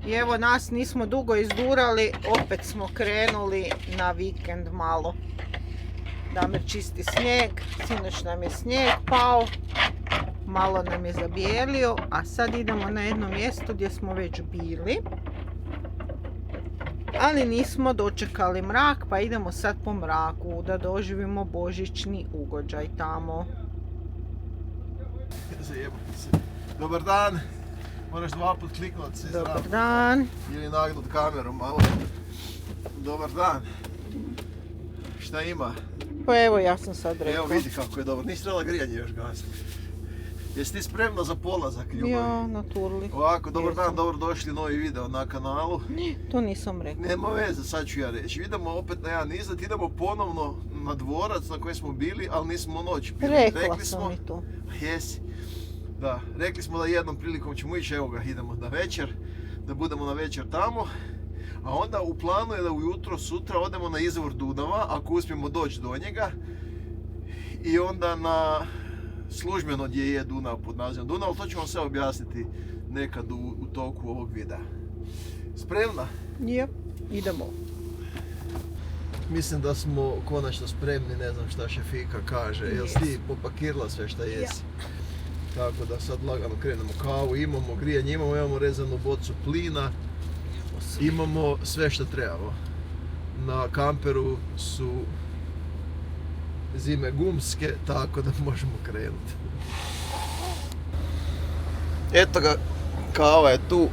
I evo nas nismo dugo izdurali, opet smo krenuli na vikend malo. Damir čisti snijeg, sinoć nam je snijeg pao, malo nam je zabijelio, a sad idemo na jedno mjesto gdje smo već bili. Ali nismo dočekali mrak, pa idemo sad po mraku da doživimo božićni ugođaj tamo. Dobar dan, moraš 2 put kliknut se. Dobar dan. Ili nagnut kameru malo. Dobar dan. Šta ima? Pa evo ja sam sad rekao. Evo vidi kako je dobro, nisi trebala grijanje još gasiti. Jesi ti spremna za polazak, ljubav? Ja, naturli. Ovako, dobar dan, dobro došli novi video na kanalu. Ne, to nisam rekao. Nema veze, sad ću ja reći. Idemo opet na jedan izlet, idemo ponovno na dvorac na kojem smo bili, ali nismo noć bili. Rekla sam i to. Jesi. Da, rekli smo da jednom prilikom ćemo ići, evo ga, idemo na večer, da budemo na večer tamo. A onda u planu je da ujutro sutra odemo na izvor Dunava, ako uspijemo doći do njega. I onda na službeno gdje je Dunav pod nazivom Dunav, to ću vam sve objasniti nekad u toku ovog videa. Spremna? Jep, idemo. Mislim da smo konačno spremni, ne znam šta šefika kaže. Jel si ti popakirala sve šta jesi? Tako da sad lagano krenemo kavu, imamo grijanje, imamo rezanu bocu plina, imamo sve što trebamo. Na kamperu su zime gumske, tako da možemo krenuti. Eto ga, kava je tu.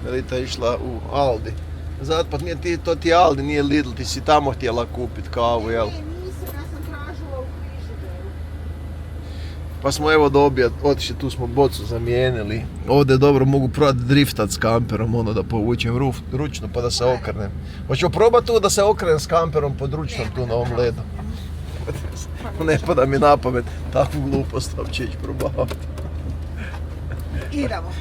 Velita je išla u Aldi. Zato pa to ti Aldi, nije Lidl, ti si tamo htjela kupit kavu, jel? Nisam, ja sam tražila u frižideru. Pa smo evo do objed otišli, tu smo bocu zamijenili. Ovdje dobro mogu probati driftat s kamperom, ono da povučem ručno pa da se okrenem. Hoćemo probati tu da se okrenem s kamperom pod ručnom tu na ovom ledu. Ne pada mi na pamet, takvu glupost uopće ići probavati. Idemo.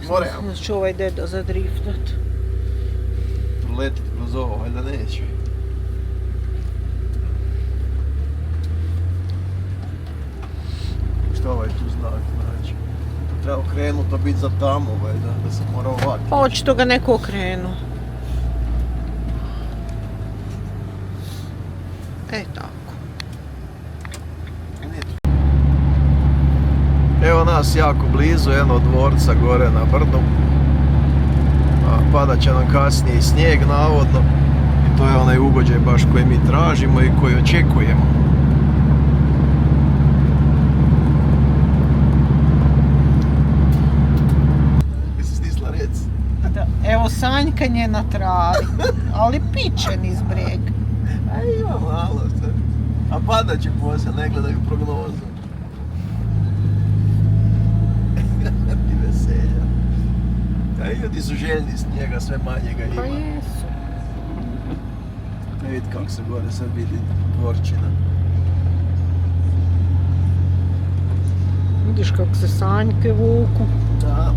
Moram Znači ovaj dedo za driftat. proletit kroz ovo, valjda neću. Što ovaj tu znak znači? Treba okrenut, a biti za tamo, valjda, da se mora ovako. Pa očito ga neko okrenuo. Tako. Evo nas jako blizu, jedno dvorca gore na brdu. Padat će nam kasnije i snijeg navodno. I to je onaj ugođaj baš koji mi tražimo i koji očekujemo. Jesi stisla rec? Evo sanjkanje na travi, ali piće niz brijeg. A ima malo sve. A padat će poslije, ne gledaju prognozu. Ti veselja. A ljudi su željni snijega, sve manje ga ima. Pa jesu. Vidite kako se gore sad vidi dvorčina. Vidiš kako se sanjke vuku. Da.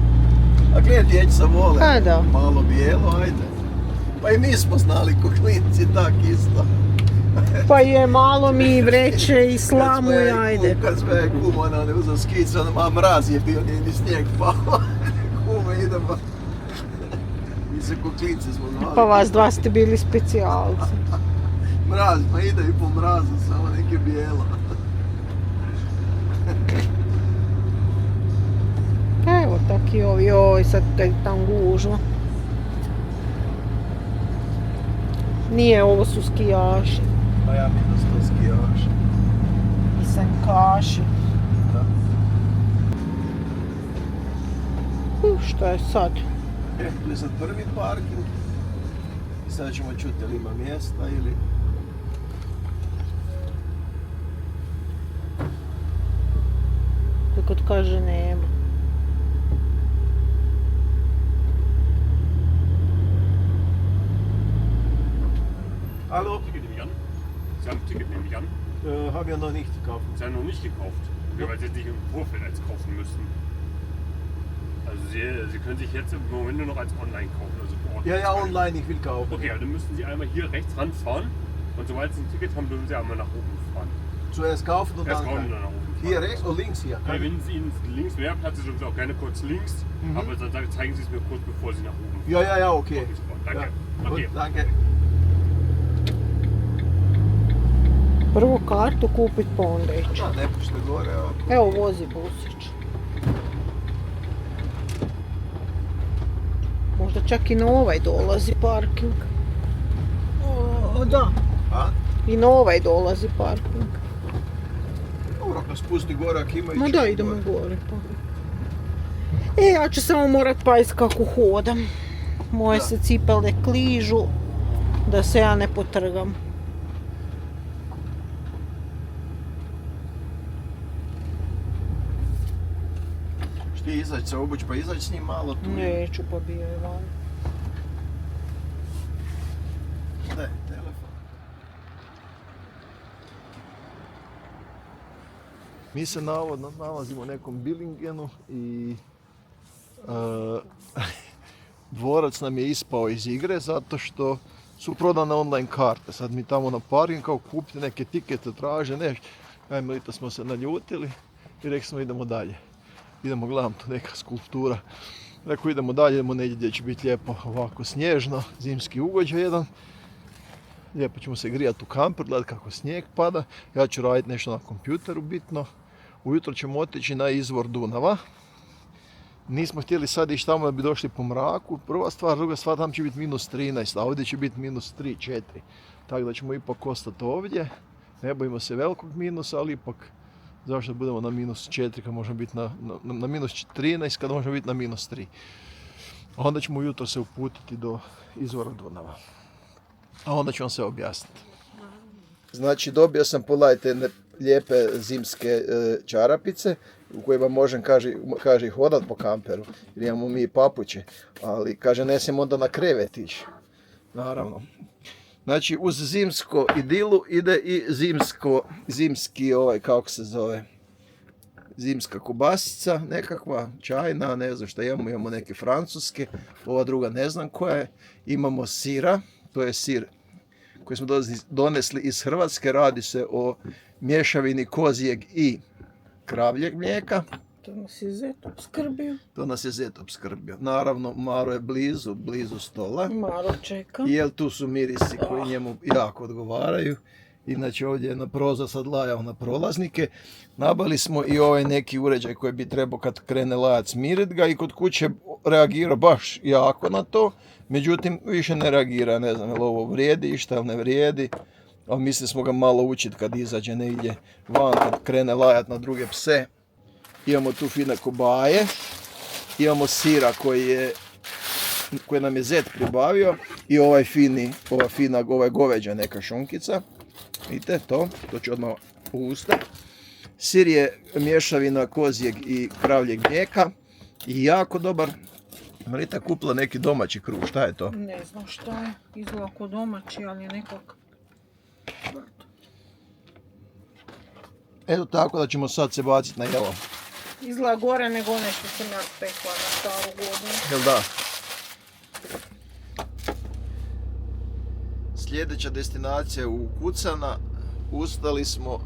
A gledaj, djeca vole. Pa da. Malo bijelo, ajde. Pa i mi smo znali ko klinci, tak isto. Pa je malo mi vreće i slamu i ajde. Kad smo je kum, ona ne uzao skic, a mraz je bio, nije ni snijeg pao. Kume, idemo. Mi se ko klinci smo znali. Pa vas dva ste bili specijalci. Mraz, pa ide i po mrazu, samo neke bijelo. Evo taki ovi, oj sad tam gužva. Nije, ovo su skijaši. Pa ja mi da su to skijaši. I sanjkaši. Da. Šta je sad? Tu je sad prvi parking. I sada ćemo čuti li ima mjesta ili... Kako ti kaže nema. Hallo? Ticket nehme ich an. Sie haben ein Ticket, nehme ich an. Haben wir noch nicht gekauft. Sie haben noch nicht gekauft. Ja, weil Sie es nicht im Vorfeld als kaufen müssen. Also Sie können sich jetzt im Moment nur noch als online kaufen. Also vor Ort. Ja, ja, online, ich will kaufen. Okay, aber dann müssen Sie einmal hier rechts ranfahren. Und sobald Sie ein Ticket haben, dürfen Sie einmal nach oben fahren. Zuerst kaufen und Erst dann kaufen und kaufen. dann nach oben Hier rechts oder links hier? Ja, wenn es Ihnen links wäre, Platz ist sowieso auch gerne kurz links, aber dann zeigen Sie es mir kurz, bevor Sie nach oben Ja, ja, ja, okay. Danke. Ja. Okay. Gut, danke. Prvo kartu kupit pa onda ići. Da, ne pušte gore, evo. Evo vozi busić. Možda čak i na ovaj dolazi parking. O, da. A? I na ovaj dolazi parking. Dobro, ako spusti gore, ako ima Ma ići da, idemo gore pa. Ja ću samo morat pazit kako hodam. Moje Da. se cipele kližu, da se ja ne potrgam. Šti izaći se obući, pa izaći s njim malo tu. Neću pa bio je van. Daj, telefon. Mi se navodno nalazimo u nekom Billingenu i dvorac nam je ispao iz igre zato što su prodane online karte. Sad mi tamo na parking kao kupiti neke tikete traže, nešto. Ajme li to smo se naljutili i rekli smo idemo dalje. Idemo, gledam tu neka skulptura. Rekao idemo dalje, idemo negdje gdje će biti lijepo ovako snježno, zimski ugođaj jedan. Lijepo ćemo se grijati u kamper, gledati kako snijeg pada. Ja ću raditi nešto na kompjuteru bitno. Ujutro ćemo otići na izvor Dunava. Nismo htjeli sad ići tamo da bi došli po mraku. Prva stvar, druga stvar, tam će biti -13, a ovdje će biti -3, -4. Tako da ćemo ipak ostati ovdje. Ne bojimo se velikog minusa, ali ipak zašto budemo na -4 kad možemo biti na -13 kad možemo biti na -3. A onda ćemo ujutro se uputiti do izvora Dunava. A onda ću vam sve objasniti. Znači dobio sam, pogledajte, lijepe zimske čarapice u kojima možem, kaže, hodat po kamperu. Jer imamo mi papuće, ali kaže ne smijem onda na krevet ići. Naravno. Znači uz zimsko idilu ide i zimski kako se zove, zimska kobasica nekakva, čajna, ne znam šta imamo neke francuske, ova druga ne znam koja je. Imamo sira, to je sir koji smo donesli iz Hrvatske, radi se o mješavini kozijeg i kravljeg mlijeka. To nas je zet obskrbio. To nas je zet obskrbio. Naravno, Maro je blizu stola. Maro čeka. Jer tu su mirisi koji njemu jako odgovaraju. Inače ovdje je na prozor sad lajao na prolaznike. Nabali smo i ovaj neki uređaj koji bi trebao kad krene lajat smirit ga i kod kuće reagira baš jako na to. Međutim, više ne reagira, ne znam je li ovo vrijedi išta ili ne vrijedi. Ali mislili smo ga malo učiti kad izađe negdje van, kad krene lajat na druge pse. Imamo tu fine kobaje. Imamo sira koji nam je zet pribavio. I ova fina goveđa neka šunkica. Vidite, to ću odmah u usta. Sir je mješavina kozijeg i kravljeg mlijeka i jako dobar. Marita kupila neki domaći kruh, šta je to? Ne znam šta je, izgleda ko domaći, ali je nekak... Eto tako da ćemo sad se baciti na jelo. Izgleda gore nego one što sam ja spekla na staru godinu. Jel da? Sljedeća destinacija je u Kucana. Ustali smo,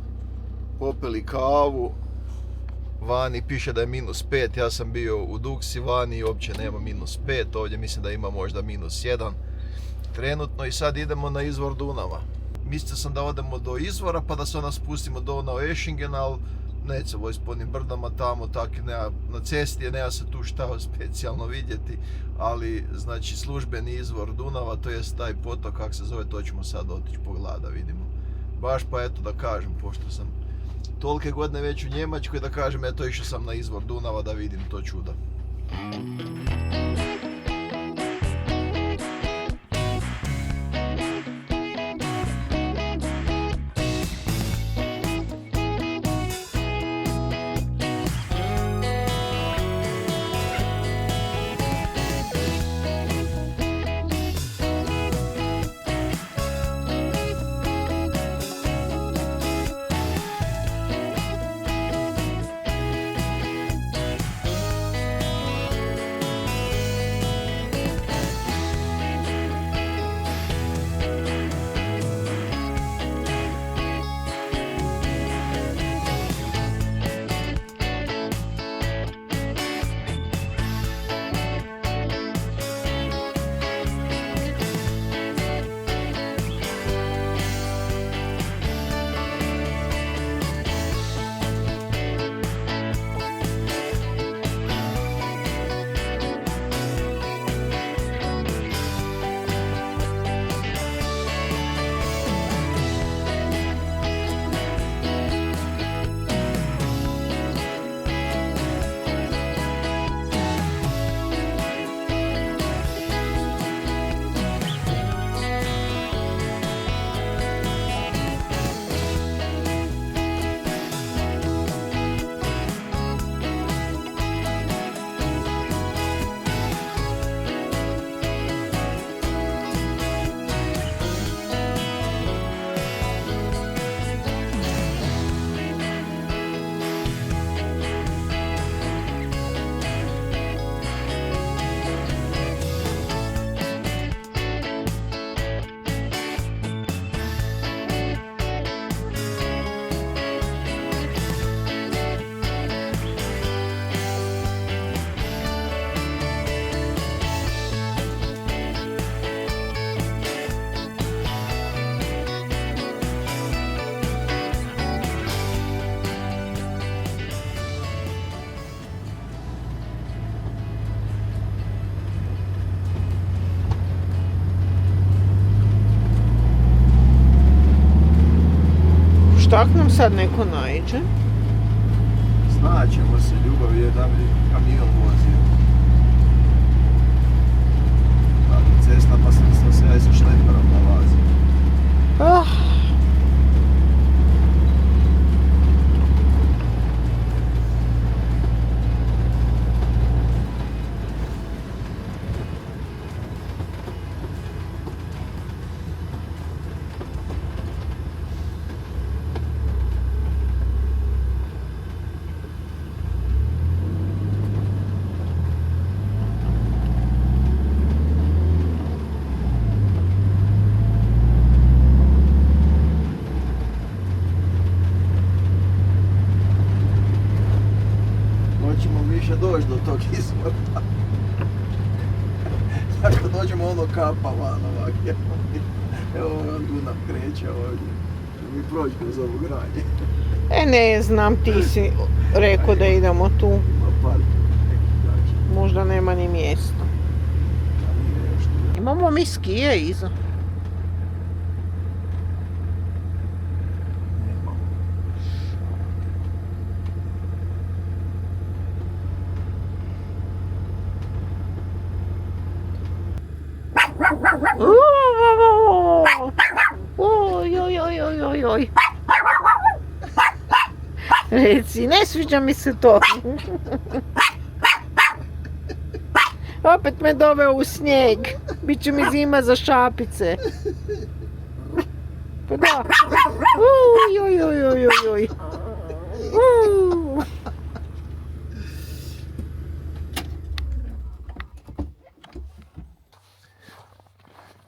popili kavu. Vani piše da je -5, ja sam bio u Duksi vani i uopće nema -5, ovdje mislim da ima možda -1 trenutno i sad idemo na izvor Dunava. Mislio sam da odemo do izvora pa da se onda spustimo do Eschingen, ali neće vojiti po onim brdama tamo, tako na cesti je, nema se tu šta specijalno vidjeti, ali znači službeni izvor Dunava, to jest taj potok, kak se zove, to ćemo sad otići pogledati da vidimo. Baš pa eto da kažem, pošto sam tolike godine već u Njemačkoj, da kažem, eto išao sam na izvor Dunava da vidim to čudo. tak nam sad neko naiđe? Znaćemo se, ljubav je da bi kamion vozio. Na cestama sam se ja i sa šleperom nalazio. Ah. Hoćemo više doći do tog izvora. Ako dođemo ono kapa van ovak. Evo vam Dunav kreće ovdje. Mi proći kroz ovu granje. Ne znam, ti si rekao da idemo tu. Ima park neki dači. Možda nema ni mjesta. A nije još tu. Imamo mi skije iza. Nemamo. Oj, oj, oj, oj, oj, oj. Reci, ne sviđa mi se to. Opet me doveo u snijeg. Biće mi zima za šapice. Pa da. Uj, oj, oj, oj, oj, oj.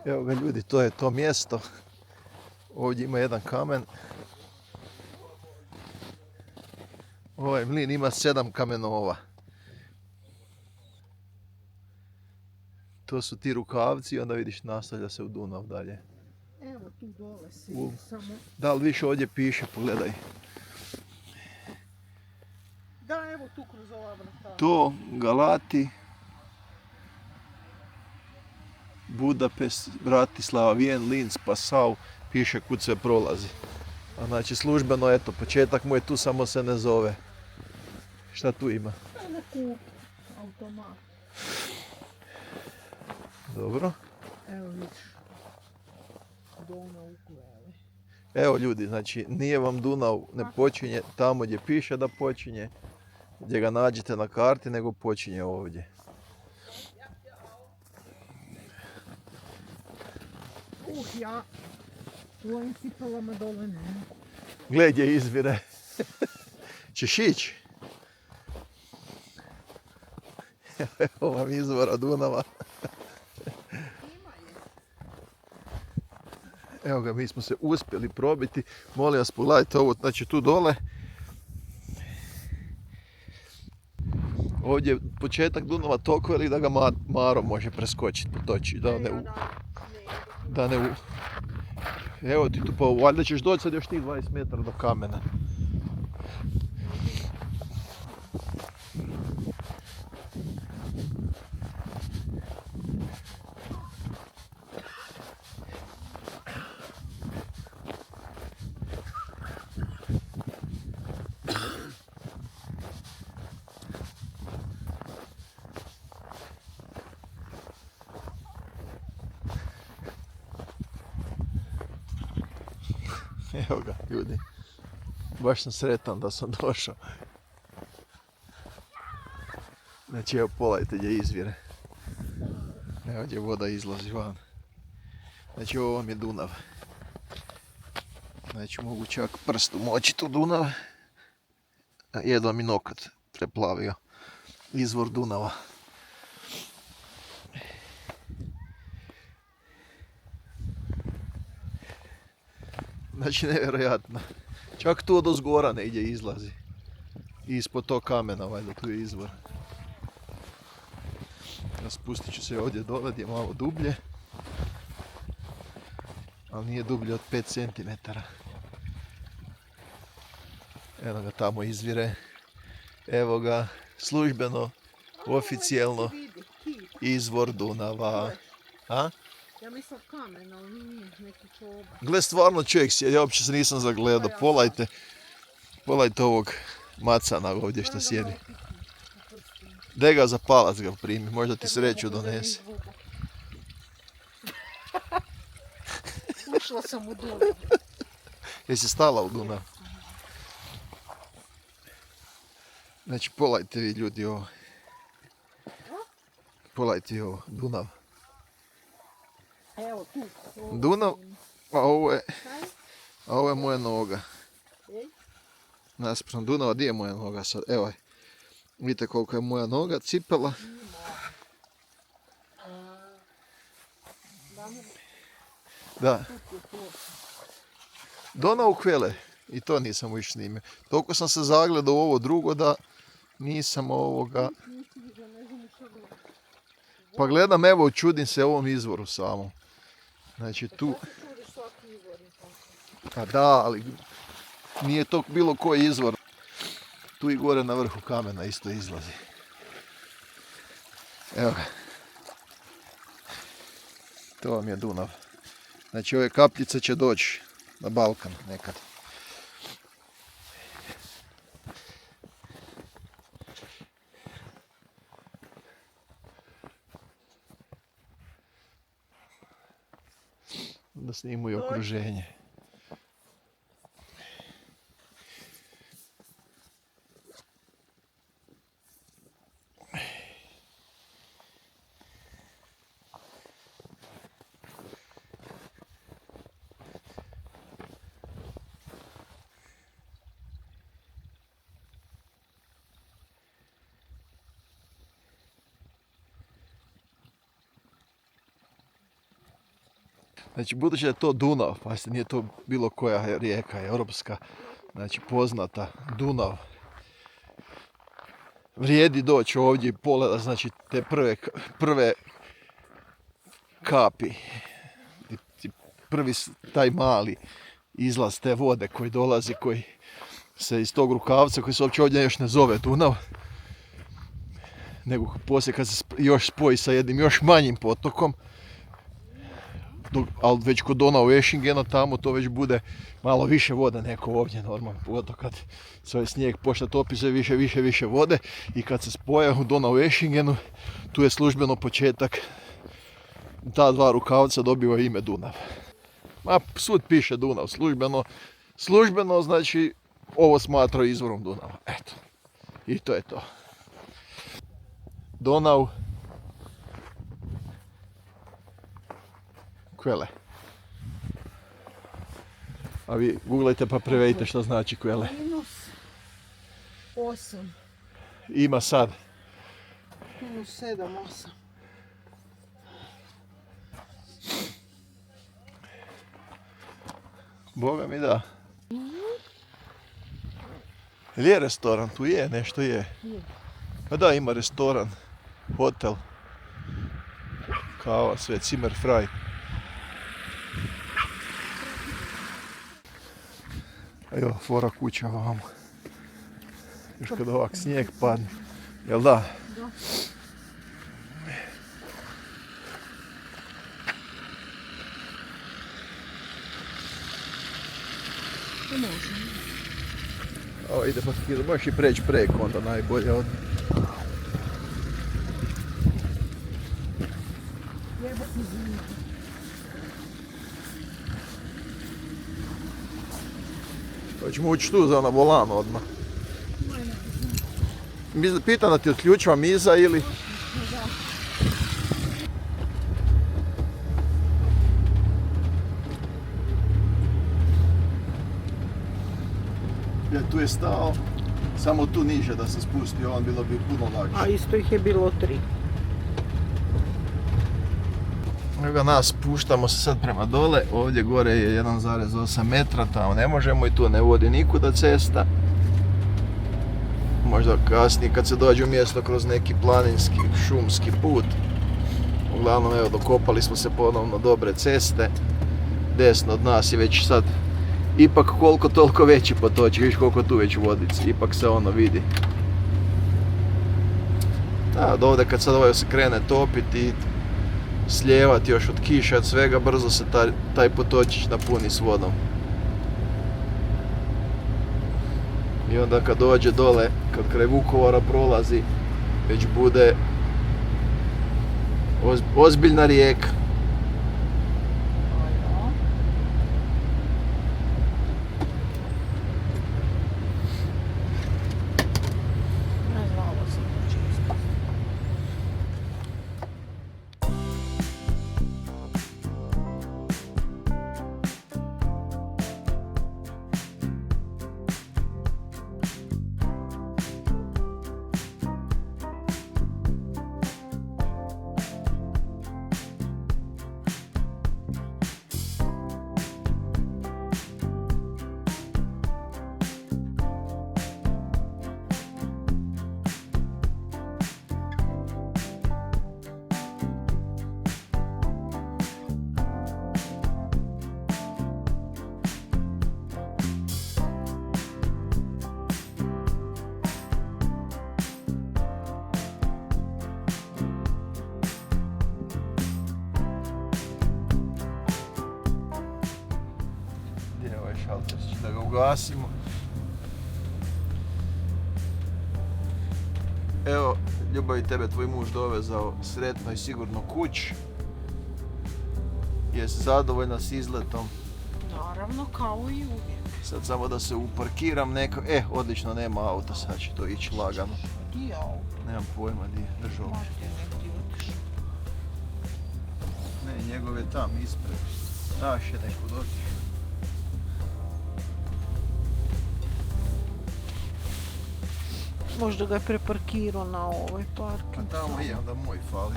Evo ga ljudi, to je to mjesto. Ovdje ima jedan kamen. Ovaj mlin ima 7 kamenova. To su ti rukavci i onda vidiš nastavlja se u Dunav dalje. Evo tu dole si, samo... Da li više ovdje piše, pogledaj. Da, evo tu kroz ova vrata. To, Galati, Budapest, Bratislava, Vijen, Linz, Passau, piše kud sve prolazi. A znači službeno, eto, početak mu je tu, samo se ne zove. Šta tu ima? Evo kup, automat. Dobro. Evo vidiš. Dolna ukulele. Evo ljudi, znači nije vam Dunav ne počinje tamo gdje piše da počinje, gdje ga nađete na karti, nego počinje ovdje. Ja u ovim cipelama dole ne. Gle gdje izvire. Češ ići? Evo vam izvora Dunava. Evo ga, mi smo se uspjeli probiti. Molim vas, pogledajte ovo, znači tu dole. Ovdje je početak Dunava toliko velik da ga Maro može preskočiti, potoči. Da ne... Evo ti tu, pa valjda ćeš doći sad još tih 20 metara do kamena. Evo ga, ljudi. Baš sam sretan da sam došao. Znači, evo, pogledajte gdje izvire. Evo gdje voda izlazi van. Znači, ovo vam je Dunav. Znači, mogu čak prst umočiti u Dunav. Jedva mi nokat preplavio. Izvor Dunava. Znači, nevjerojatno. Čak tu od ozgora negdje izlazi. Ispod tog kamena, valjda, tu je izvor. Ja spustit ću se ovdje dole gdje je malo dublje. Ali nije dublje od 5 cm. Evo ga, tamo izvire. Evo ga, službeno, oficijelno, izvor Dunava. A? Ja mislim kamen, ali nije neki čoba. Gle, stvarno čovjek sjedi, ja uopće se nisam zagledao. Polajte ovog macana ovdje što sjedi. Daj ga za palac ga primi, možda ti sreću donese. Ušla sam u Dunav. Jesi stala u Dunav? Znači, polajte vi ljudi ovo. Polajte ovo, Dunav. Evo tu. Dunav, a ovo je moja noga. Naspram Dunava, gdje je moja noga sad? Evo je. Vidite koliko je moja noga cipela. Da. Dona u Kvele. I to nisam više snimio. Toliko sam se zagledao u ovo drugo da nisam ovoga... Pa gledam, evo, čudim se ovom izvoru samom. Znači tu... Pa da, ali nije to bilo koji izvor. Tu i gore na vrhu kamena isto izlazi. Evo ga. To vam je Dunav. Znači ove kapljice će doći na Balkan nekad. Da snimuju okruženje. Znači, budući da je to Dunav, pa nije to bilo koja rijeka europska, znači poznata, Dunav, vrijedi doći ovdje i pogledati, znači, te prve kapi, prvi taj mali izlaz te vode koji dolazi, koji se iz tog rukavca, koji se uopće ovdje još ne zove Dunav, nego poslije kad se još spoji sa jednim još manjim potokom, ali već kod Donau Eschingena tamo to već bude malo više vode neko ovdje normalno, pogotovo kad se ovaj snijeg počne topi sve više vode i kad se spoje u Donau Eschingenu, tu je službeno početak, ta dva rukavca dobiva ime Dunav. Ma svud piše Dunav, službeno znači ovo smatra izvorom Dunava, eto, i to je to. Donau Kvele. A vi googlajte pa prevedite što znači Kvele. -8. Ima sad. -7, -8. Boga mi da. Ili je restoran? Tu je, nešto je. Pa da, ima restoran, hotel, kava, sve, Zimmerfrei. Evo, fora kuća ovamo. Još kad ovak snijeg padne. Jel da? Da. To može. Ovo ide pa ti možeš i preći preko, onda najbolje od... Jebati zimu. Hoćemo ući tu za na volan odmah. Pitam da ti otključava miza ili... Tu je stao, samo tu niže da se spusti, on bilo bi puno lakše. A isto ih je bilo 3. Evo ga, nas spuštamo se sad prema dole, ovdje gore je 1,8 metra, tamo ne možemo i tu ne vodi nikuda cesta. Možda kasnije kad se dođe u mjesto kroz neki planinski, šumski put. Uglavnom, evo, dokopali smo se ponovno dobre ceste. Desno od nas je već sad ipak koliko toliko veći potočak, viš koliko tu već vodice, ipak se ono vidi. Da, od ovdje kad sad ovaj se krene topiti, slijevati još od kiša, od svega, brzo se taj potočić napuni s vodom. I onda kad dođe dole, kad kraj Vukovara prolazi, već bude ozbiljna rijeka. Šalterčić, da ga ugasimo. Evo, Ljubav i tebe tvoj muž dovezao sretno i sigurno kući. Jesi zadovoljna s izletom? Naravno, kao i uvijek. Sad samo da se uparkiram neko... odlično, nema auta, sad će to ići lagano. Di je auto? Nemam pojma di je, drži ovdje. Možda je negdje otišao. Ne, njegov je tam ispred. Daš je nekud otišao. Možda ga je preparkirao na ovaj parking. A tamo je, onda moj fali.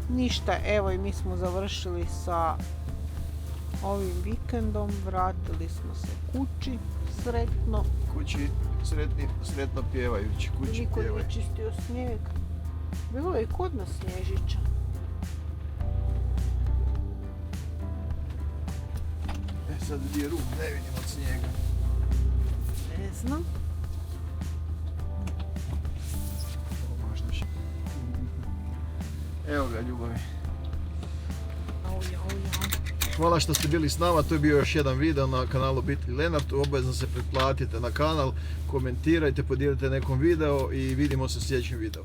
Ništa, evo i mi smo završili sa ovim vikendom. Vratili smo se kući sretno. Kući sretno pjevajući, kući Niko pjevaj. nije čistio snijeg. Bilo je i kod nas snježića. Sad gdje je rub, ne vidim od snijega. Ne znam. Možda će. Evo ga, Ljubavi. Hvala što ste bili s nama, to je bio još jedan video na kanalu Obitelj Lenart. Obavezno se pretplatite na kanal, komentirajte, podijelite nekom video i vidimo se u sljedećem videu.